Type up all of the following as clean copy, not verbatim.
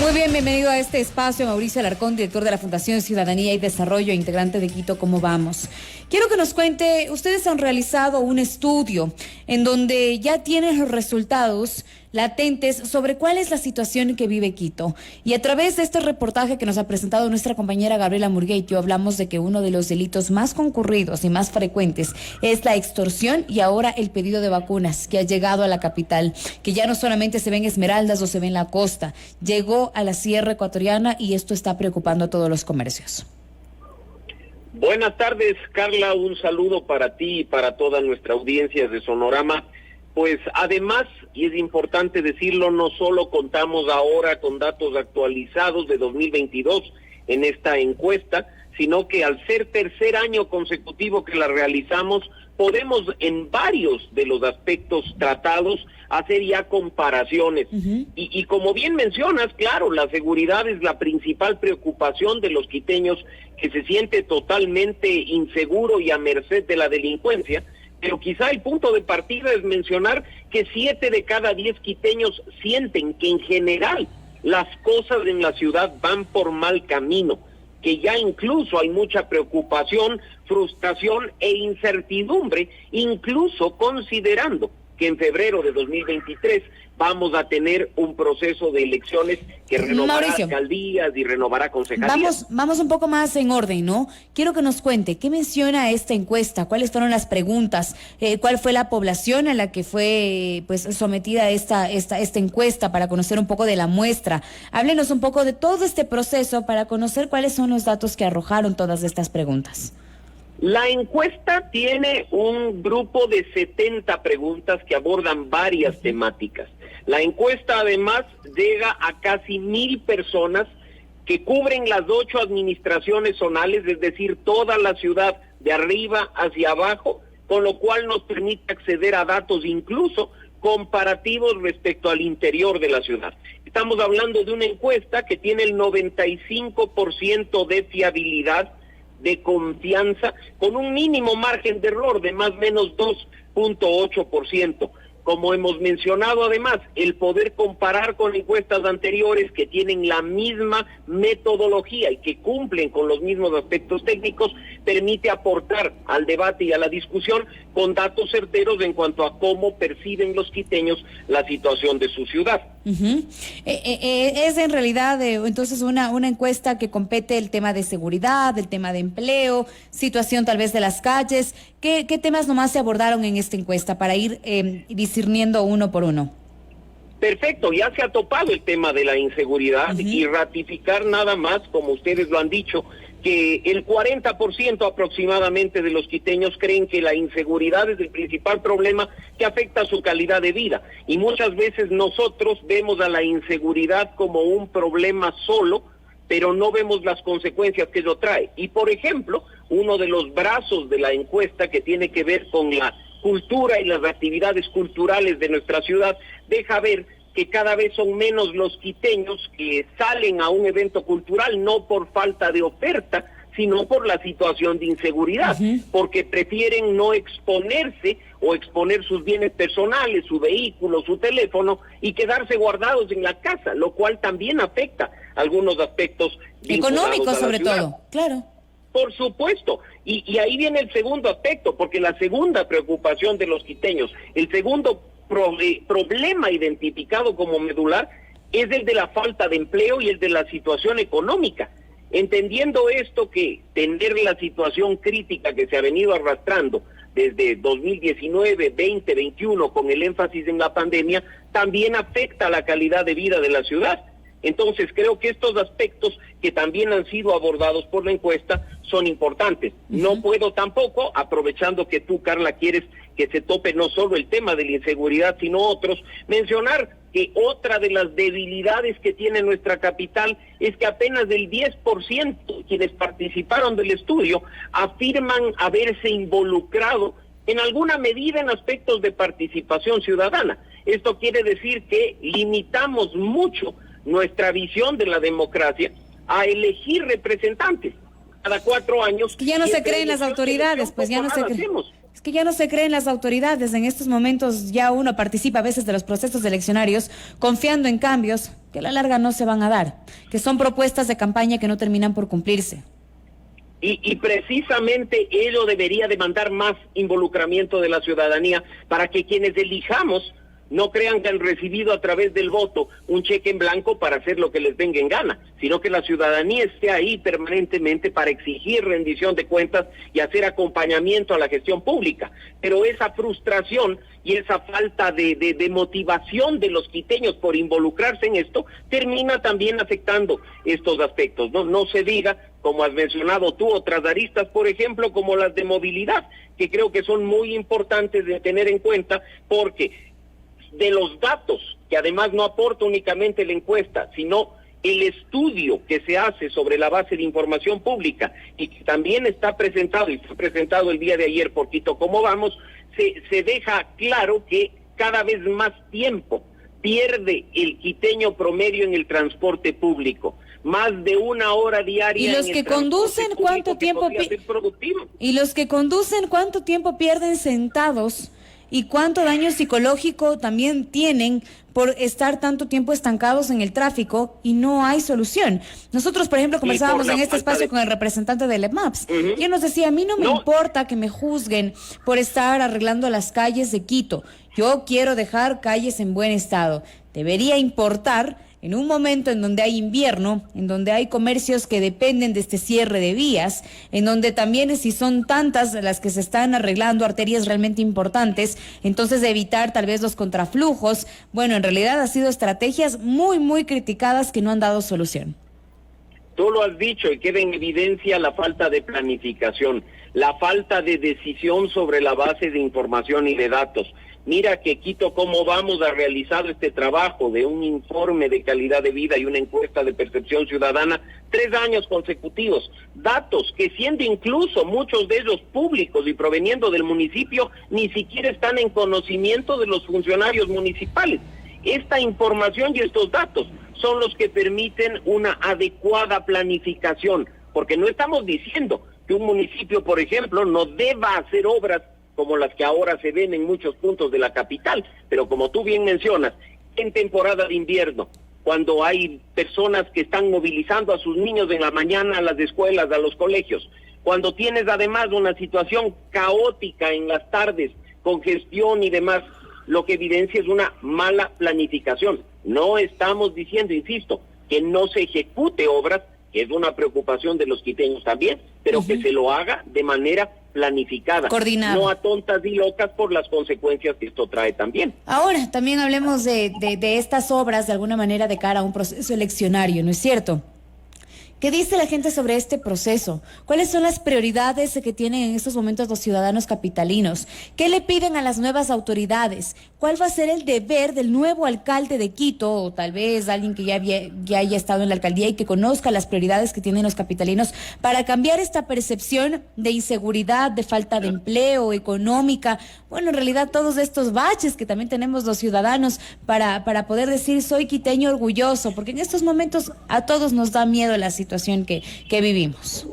Muy bien, bienvenido a este espacio, Mauricio Alarcón, director de la Fundación Ciudadanía y Desarrollo, integrante de Quito, ¿cómo vamos? Quiero que nos cuente, ustedes han realizado un estudio en donde ya tienen los resultados latentes sobre cuál es la situación que vive Quito. Y a través de este reportaje que nos ha presentado nuestra compañera Gabriela Murgueitio, hablamos de que uno de los delitos más concurridos y más frecuentes es la extorsión y ahora el pedido de vacunas que ha llegado a la capital, que ya no solamente se ve en Esmeraldas o se ve en la costa, llegó a la Sierra Ecuatoriana y esto está preocupando a todos los comercios. Buenas tardes, Carla, un saludo para ti y para toda nuestra audiencia de Sonorama. Pues además, y es importante decirlo, no solo contamos ahora con datos actualizados de 2022 en esta encuesta, sino que al ser tercer año consecutivo que la realizamos, podemos en varios de los aspectos tratados hacer ya comparaciones. Y como bien mencionas, claro, la seguridad es la principal preocupación de los quiteños, que se siente totalmente inseguro y a merced de la delincuencia. Pero quizá el punto de partida es mencionar que 7 de cada 10 quiteños sienten que en general las cosas en la ciudad van por mal camino, que ya incluso hay mucha preocupación, frustración e incertidumbre, incluso considerando que en febrero de 2023 vamos a tener un proceso de elecciones que renovará alcaldías y renovará concejalías. Vamos un poco más en orden, ¿no? Quiero que nos cuente, ¿qué menciona esta encuesta? ¿Cuáles fueron las preguntas? ¿Cuál fue la población a la que fue pues sometida esta encuesta para conocer un poco de la muestra? Háblenos un poco de todo este proceso para conocer cuáles son los datos que arrojaron todas estas preguntas. La encuesta tiene un grupo de 70 preguntas que abordan varias temáticas. La encuesta además llega a casi 1,000 personas que cubren las 8 administraciones zonales, es decir, toda la ciudad de arriba hacia abajo, con lo cual nos permite acceder a datos incluso comparativos respecto al interior de la ciudad. Estamos hablando de una encuesta que tiene el 95% de fiabilidad, de confianza, con un mínimo margen de error de más o menos 2.8%. Como hemos mencionado además, el poder comparar con encuestas anteriores que tienen la misma metodología y que cumplen con los mismos aspectos técnicos, permite aportar al debate y a la discusión con datos certeros en cuanto a cómo perciben los quiteños la situación de su ciudad. Es en realidad entonces una encuesta que compete el tema de seguridad, el tema de empleo, situación tal vez de las calles. ¿Qué temas nomás se abordaron en esta encuesta para ir discerniendo uno por uno? Perfecto, ya se ha topado el tema de la inseguridad y ratificar nada más, como ustedes lo han dicho, que el 40% aproximadamente de los quiteños creen que la inseguridad es el principal problema que afecta a su calidad de vida. Y muchas veces nosotros vemos a la inseguridad como un problema solo, pero no vemos las consecuencias que ello trae. Y por ejemplo, uno de los brazos de la encuesta que tiene que ver con la cultura y las actividades culturales de nuestra ciudad deja ver que cada vez son menos los quiteños que salen a un evento cultural, no por falta de oferta, sino por la situación de inseguridad, porque prefieren no exponerse o exponer sus bienes personales, su vehículo, su teléfono, y quedarse guardados en la casa, lo cual también afecta algunos aspectos económicos sobre todo, claro. Por supuesto, y ahí viene el segundo aspecto, porque la segunda preocupación de los quiteños, el segundo problema identificado como medular es el de la falta de empleo y el de la situación económica. Entendiendo esto, que tener la situación crítica que se ha venido arrastrando desde 2019, 20, 21, con el énfasis en la pandemia, también afecta la calidad de vida de la ciudad. Entonces creo que estos aspectos que también han sido abordados por la encuesta son importantes. No puedo tampoco, aprovechando que tú, Carla, quieres que se tope no solo el tema de la inseguridad, sino otros, mencionar que otra de las debilidades que tiene nuestra capital es que apenas del 10% quienes participaron del estudio afirman haberse involucrado en alguna medida en aspectos de participación ciudadana. Esto quiere decir que limitamos mucho nuestra visión de la democracia a elegir representantes cada 4 años. Ya no se creen las autoridades, pues ya no se creen. Es que ya no se creen las autoridades. En estos momentos ya uno participa a veces de los procesos eleccionarios confiando en cambios que a la larga no se van a dar, que son propuestas de campaña que no terminan por cumplirse. Y precisamente ello debería demandar más involucramiento de la ciudadanía para que quienes elijamos no crean que han recibido a través del voto un cheque en blanco para hacer lo que les venga en gana, sino que la ciudadanía esté ahí permanentemente para exigir rendición de cuentas y hacer acompañamiento a la gestión pública. Pero esa frustración y esa falta de motivación de los quiteños por involucrarse en esto termina también afectando estos aspectos. No se diga, como has mencionado tú, otras aristas, por ejemplo, como las de movilidad, que creo que son muy importantes de tener en cuenta, porque de los datos, que además no aporta únicamente la encuesta, sino el estudio que se hace sobre la base de información pública y que también está presentado, y fue presentado el día de ayer por Quito Cómo Vamos, se deja claro que cada vez más tiempo pierde el quiteño promedio en el transporte público. Más de 1 hora diaria. ¿Y los que conducen cuánto tiempo ¿Y los que conducen cuánto tiempo pierden sentados? ¿Y cuánto daño psicológico también tienen por estar tanto tiempo estancados en el tráfico y no hay solución? Nosotros, por ejemplo, conversábamos en este espacio con el representante de LEPMAPS, y él nos decía, a mí no me importa que me juzguen por estar arreglando las calles de Quito. Yo quiero dejar calles en buen estado. Debería importar en un momento en donde hay invierno, en donde hay comercios que dependen de este cierre de vías, en donde también si son tantas las que se están arreglando, arterias realmente importantes, entonces evitar tal vez los contraflujos. Bueno, en realidad ha sido estrategias muy, muy criticadas que no han dado solución. Tú lo has dicho y queda en evidencia la falta de planificación, la falta de decisión sobre la base de información y de datos. Mira que Quito Cómo Vamos ha realizado este trabajo de un informe de calidad de vida y una encuesta de percepción ciudadana 3 años consecutivos. Datos que, siendo incluso muchos de ellos públicos y proveniendo del municipio, ni siquiera están en conocimiento de los funcionarios municipales. Esta información y estos datos son los que permiten una adecuada planificación, porque no estamos diciendo que un municipio, por ejemplo, no deba hacer obras como las que ahora se ven en muchos puntos de la capital, pero como tú bien mencionas, en temporada de invierno, cuando hay personas que están movilizando a sus niños en la mañana a las escuelas, a los colegios, cuando tienes además una situación caótica en las tardes, congestión y demás, lo que evidencia es una mala planificación. No estamos diciendo, insisto, que no se ejecute obras, que es una preocupación de los quiteños también, pero que se lo haga de manera planificada, coordinada, no a tontas y locas por las consecuencias que esto trae también. Ahora, también hablemos de estas obras de alguna manera de cara a un proceso eleccionario, ¿no es cierto? ¿Qué dice la gente sobre este proceso? ¿Cuáles son las prioridades que tienen en estos momentos los ciudadanos capitalinos? ¿Qué le piden a las nuevas autoridades? ¿Cuál va a ser el deber del nuevo alcalde de Quito, o tal vez alguien que ya haya estado en la alcaldía y que conozca las prioridades que tienen los capitalinos para cambiar esta percepción de inseguridad, de falta de empleo, económica? Bueno, en realidad todos estos baches que también tenemos los ciudadanos para poder decir soy quiteño orgulloso, porque en estos momentos a todos nos da miedo la situación que vivimos.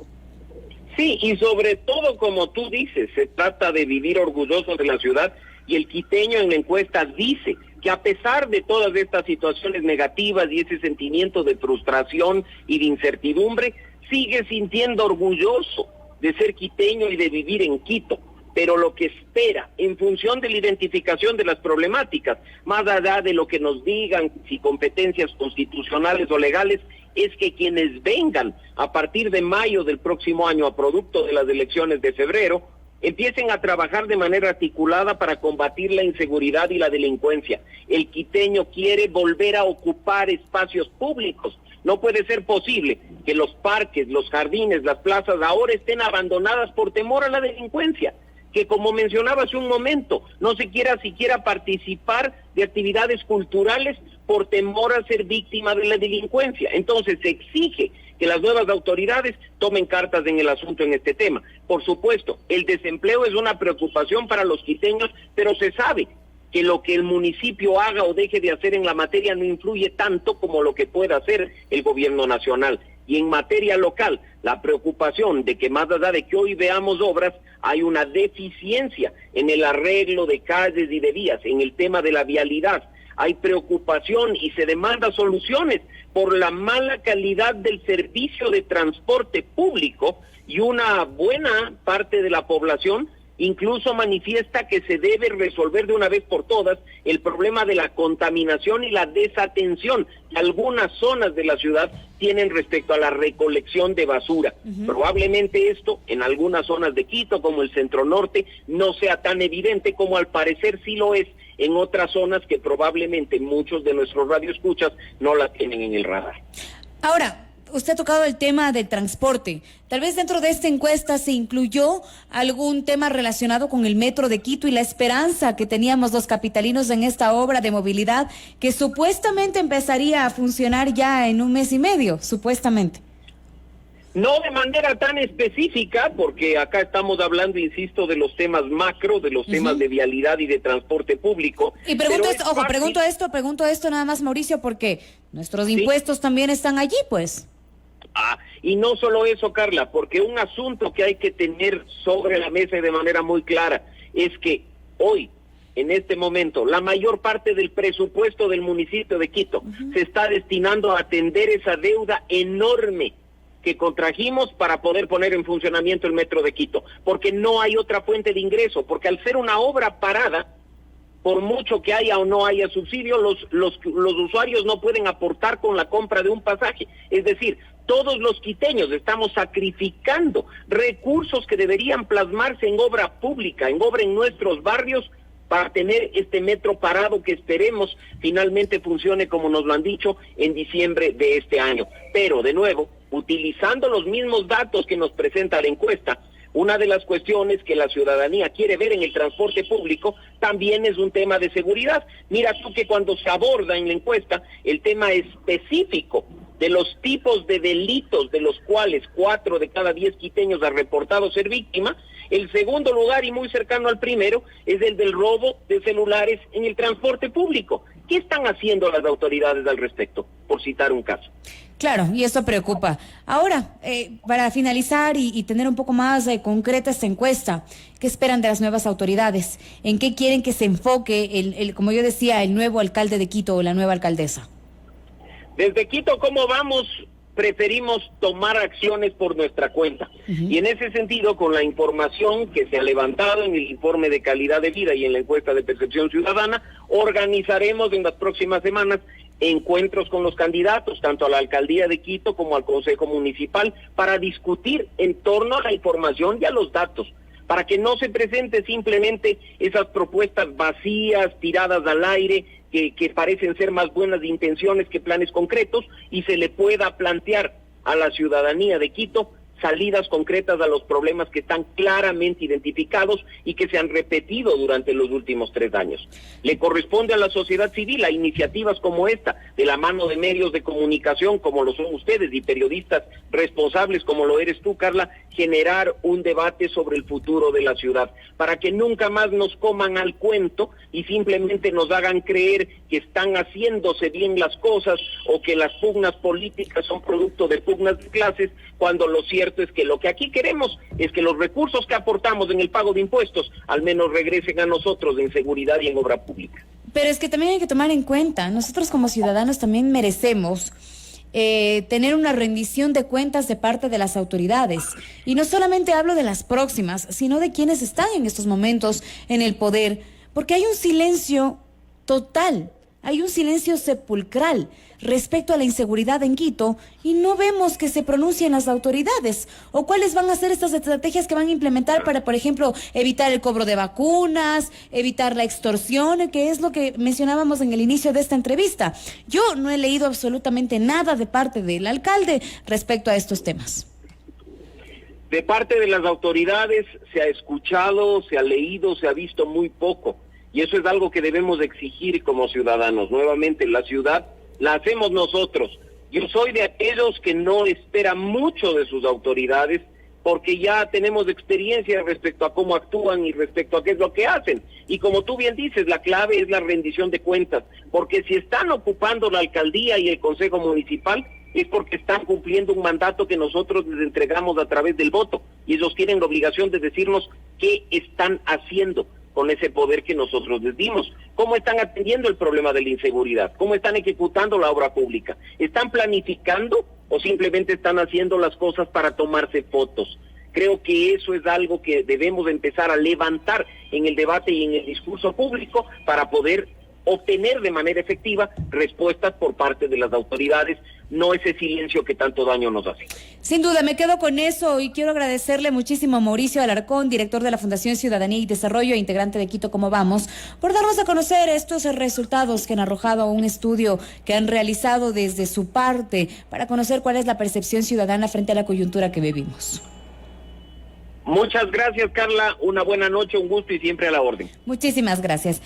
Sí, y sobre todo, como tú dices, se trata de vivir orgullosos de la ciudad, y el quiteño en la encuesta dice que a pesar de todas estas situaciones negativas y ese sentimiento de frustración y de incertidumbre, sigue sintiendo orgulloso de ser quiteño y de vivir en Quito. Pero lo que espera, en función de la identificación de las problemáticas, más allá de lo que nos digan, si competencias constitucionales o legales, es que quienes vengan a partir de mayo del próximo año, a producto de las elecciones de febrero, empiecen a trabajar de manera articulada para combatir la inseguridad y la delincuencia. El quiteño quiere volver a ocupar espacios públicos. No puede ser posible que los parques, los jardines, las plazas ahora estén abandonadas por temor a la delincuencia, que, como mencionaba hace un momento, no se quiera siquiera participar de actividades culturales por temor a ser víctima de la delincuencia. Entonces se exige que las nuevas autoridades tomen cartas en el asunto en este tema. Por supuesto, el desempleo es una preocupación para los quiteños, pero se sabe que lo que el municipio haga o deje de hacer en la materia no influye tanto como lo que pueda hacer el gobierno nacional. Y en materia local, la preocupación de que más allá de que hoy veamos obras, hay una deficiencia en el arreglo de calles y de vías, en el tema de la vialidad. Hay preocupación y se demanda soluciones por la mala calidad del servicio de transporte público, y una buena parte de la población incluso manifiesta que se debe resolver de una vez por todas el problema de la contaminación y la desatención que algunas zonas de la ciudad tienen respecto a la recolección de basura. Probablemente esto en algunas zonas de Quito, como el centro norte, no sea tan evidente como al parecer sí lo es en otras zonas que probablemente muchos de nuestros radioescuchas no la tienen en el radar. Ahora, usted ha tocado el tema del transporte. Tal vez dentro de esta encuesta se incluyó algún tema relacionado con el metro de Quito y la esperanza que teníamos los capitalinos en esta obra de movilidad que supuestamente empezaría a funcionar ya en 1 mes y medio, supuestamente. No de manera tan específica, porque acá estamos hablando, insisto, de los temas macro, de los temas de vialidad y de transporte público. Y pregunto esto, ojo, pregunto esto nada más, Mauricio, porque nuestros impuestos también están allí, pues. Y no solo eso, Carla, porque un asunto que hay que tener sobre la mesa y de manera muy clara es que hoy, en este momento, la mayor parte del presupuesto del municipio de Quito se está destinando a atender esa deuda enorme que contrajimos para poder poner en funcionamiento el metro de Quito, porque no hay otra fuente de ingreso, porque al ser una obra parada, por mucho que haya o no haya subsidio, los usuarios no pueden aportar con la compra de un pasaje. Es decir, todos los quiteños estamos sacrificando recursos que deberían plasmarse en obra pública, en obra en nuestros barrios, para tener este metro parado que esperemos finalmente funcione como nos lo han dicho en diciembre de este año. Pero, de nuevo, utilizando los mismos datos que nos presenta la encuesta, una de las cuestiones que la ciudadanía quiere ver en el transporte público también es un tema de seguridad. Mira tú que cuando se aborda en la encuesta el tema específico de los tipos de delitos de los cuales 4 de cada 10 quiteños ha reportado ser víctima, el segundo lugar y muy cercano al primero es el del robo de celulares en el transporte público. ¿Qué están haciendo las autoridades al respecto? Por citar un caso. Claro, y eso preocupa. Ahora, para finalizar y tener un poco más concreta esta encuesta, ¿qué esperan de las nuevas autoridades? ¿En qué quieren que se enfoque, como yo decía, el nuevo alcalde de Quito o la nueva alcaldesa? Desde Quito, ¿cómo vamos? Preferimos tomar acciones por nuestra cuenta. Y en ese sentido, con la información que se ha levantado en el informe de calidad de vida y en la encuesta de percepción ciudadana, organizaremos en las próximas semanas encuentros con los candidatos, tanto a la alcaldía de Quito como al Consejo Municipal, para discutir en torno a la información y a los datos, para que no se presente simplemente esas propuestas vacías, tiradas al aire, que parecen ser más buenas de intenciones que planes concretos, y se le pueda plantear a la ciudadanía de Quito salidas concretas a los problemas que están claramente identificados y que se han repetido durante los últimos 3 años. Le corresponde a la sociedad civil, a iniciativas como esta, de la mano de medios de comunicación como lo son ustedes y periodistas responsables como lo eres tú, Carla, generar un debate sobre el futuro de la ciudad, para que nunca más nos coman al cuento y simplemente nos hagan creer que están haciéndose bien las cosas o que las pugnas políticas son producto de pugnas de clases, cuando lo cierto es que lo que aquí queremos es que los recursos que aportamos en el pago de impuestos al menos regresen a nosotros en seguridad y en obra pública. Pero es que también hay que tomar en cuenta, nosotros como ciudadanos también merecemos tener una rendición de cuentas de parte de las autoridades. Y no solamente hablo de las próximas, sino de quienes están en estos momentos en el poder, porque hay un silencio total, hay un silencio sepulcral respecto a la inseguridad en Quito y no vemos que se pronuncien las autoridades o cuáles van a ser estas estrategias que van a implementar para, por ejemplo, evitar el cobro de vacunas, evitar la extorsión, que es lo que mencionábamos en el inicio de esta entrevista. Yo no he leído absolutamente nada de parte del alcalde respecto a estos temas. De parte de las autoridades se ha escuchado, se ha leído, se ha visto muy poco. Y eso es algo que debemos exigir como ciudadanos. Nuevamente, la ciudad la hacemos nosotros. Yo soy de aquellos que no esperan mucho de sus autoridades porque ya tenemos experiencia respecto a cómo actúan y respecto a qué es lo que hacen. Y como tú bien dices, la clave es la rendición de cuentas, porque si están ocupando la alcaldía y el consejo municipal, es porque están cumpliendo un mandato que nosotros les entregamos a través del voto, y ellos tienen la obligación de decirnos qué están haciendo con ese poder que nosotros les dimos. ¿Cómo están atendiendo el problema de la inseguridad? ¿Cómo están ejecutando la obra pública? ¿Están planificando o simplemente están haciendo las cosas para tomarse fotos? Creo que eso es algo que debemos empezar a levantar en el debate y en el discurso público para poder obtener de manera efectiva respuestas por parte de las autoridades, no ese silencio que tanto daño nos hace. Sin duda, me quedo con eso y quiero agradecerle muchísimo a Mauricio Alarcón, director de la Fundación Ciudadanía y Desarrollo e integrante de Quito Cómo Vamos, por darnos a conocer estos resultados que han arrojado un estudio que han realizado desde su parte para conocer cuál es la percepción ciudadana frente a la coyuntura que vivimos. Muchas gracias, Carla. Una buena noche, un gusto y siempre a la orden. Muchísimas gracias.